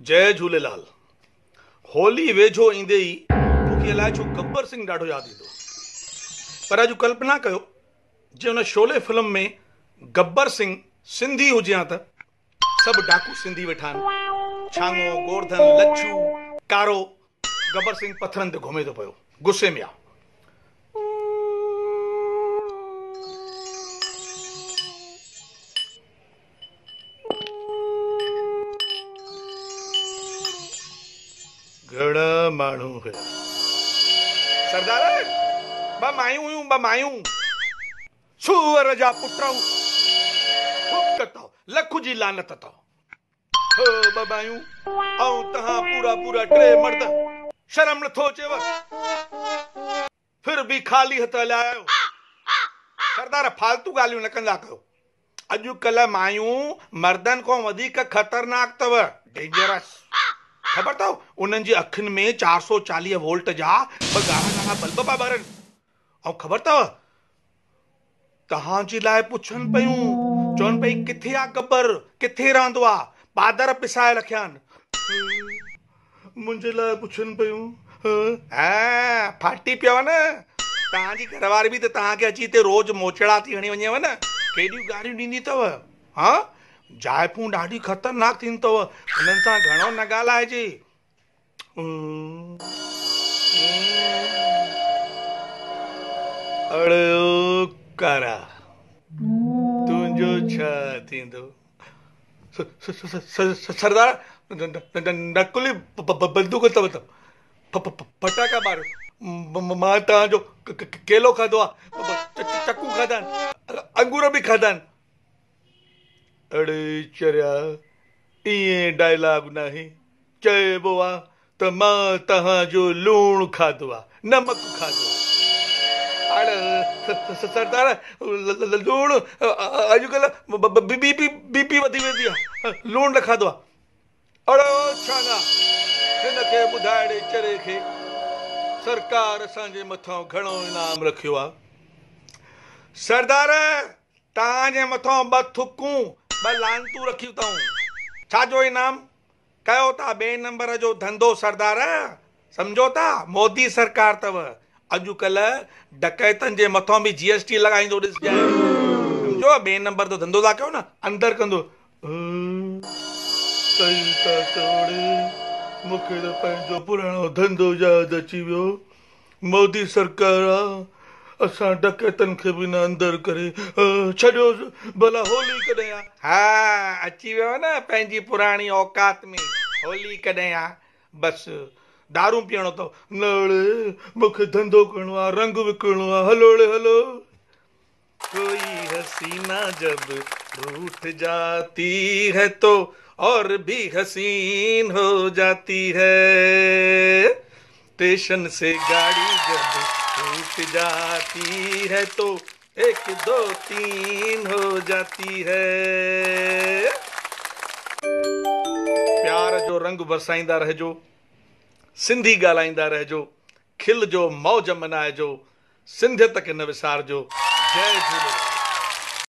जय झूलेलाल। होली वेझो ईंदे ही मूंखे अलाए छो गब्बर सिंह ॾाढो यादि ईंदो। पर अॼु कल्पना कयो जे हुन शोले फिल्म में गब्बर सिंह सिंधी हुजे हा त सभु डाकू सिंधी वेठा आहिनि। छांगो, गोवर्धन, लच्छू, कारो। गब्बर सिंह पत्थरनि ते घुमे थो पियो, गुस्से में आहे। घणा माण्हू हुया सरदार, ॿ मायूं हुयूं, ॿ मायूं सूअर जा पुट लख जी लानत अथव। ॿ मायूं ऐं तव्हां पूरा पूरा टे मर्द, शर्म नथो अचेव? फिर भी खाली हथ हलिया आहियो। सरदार फालतू ॻाल्हियूं न कंदा कयो। अॼुकल्ह मायूं मर्दनि खां वधीक ख़तरनाक अथव, डेंजरस। ख़बर अथव उन्हनि जी अखियुनि में 440 वोल्ट जा ॿ ॻाढ़ा बल्ब पिया ॿरनि। ऐं ख़बर अथव तव्हांजे लाइ पुछनि पियूं, चवनि पई किथे आहे गब्बर, किथे रहंदो आहे? पादर पिसाए रखिया आहिनि। मुंहिंजे लाइ पुछनि पियूं। हा फाटी पियो न। तव्हांजी घरवारी बि त तव्हांखे अची हिते रोज़ मोचड़ा थी हणी वञेव न। केॾियूं गारियूं ॾींदी अथव। हा जाइफ़ूं ॾाढी ख़तरनाक थींदियूं अथव, हुननि सां घणो न ॻाल्हाइजे। अड़ो कारा, तुंहिंजो छा थींदो? सरदार नकुली बंदूक अथव त फटाका मारियो। मां तव्हांजो केलो खाधो आहे, चकू खाधा आहिनि, अंगूर बि खाधा आहिनि। अड़े चरिया, ईअं डायलॉग नाहे। चइबो आहे त मां तव्हांजो लूणु खाधो आहे, नमक खाधो आहे। सरदार लूणु अॼुकल्ह बीपी वधी वेंदी आहे, लूणु न खाधो आहे। अड़ो छांगा, हिनखे ॿुधाइणे चरे खे सरकार असांजे मथां घणो इनाम रखियो आहे। सरदार तव्हांजे मथां 2 थुकूं 2 लानतूं रखियूं अथऊं। छाजो इनाम? कयो था 2 नंबर जो धंधो सरदार, सम्झो था? मोदी सरकार अथव। अॼुकल्ह डकैतनि जे मथां बि GST लॻाईंदो ॾिसजांइ, सम्झो? 2 नंबर जो धंधो था कयो न, अंदरि कंदो। मूंखे त पंहिंजो पुराणो धंधो यादि अची वियो। मोदी सरकार आहे, असां डकैतनि खे बि न अंदरि करे छॾियो। भला होली कॾहिं आहे? हा अची वियो न पंहिंजी पुराणी औकात में। होली कॾहिं आहे? बसि दारू पीअणो अथव। न मूंखे धंधो करिणो आहे, रंग विकिणणो आहे। हलो हलो। कोई हसीना जब रूठ जाती है तो और भी हसीन हो जाती है। स्टेशन से गाड़ी जब रूठ जाती है तो 1 2 3 हो जाती है। प्यार जो रंग बरसाईंदा रहिजो, सिंधी ॻाल्हाईंदा रहिजो, खिलजो, मौज मनाइजो, सिंधियत खे न विसारजो। जय झूलेलाल।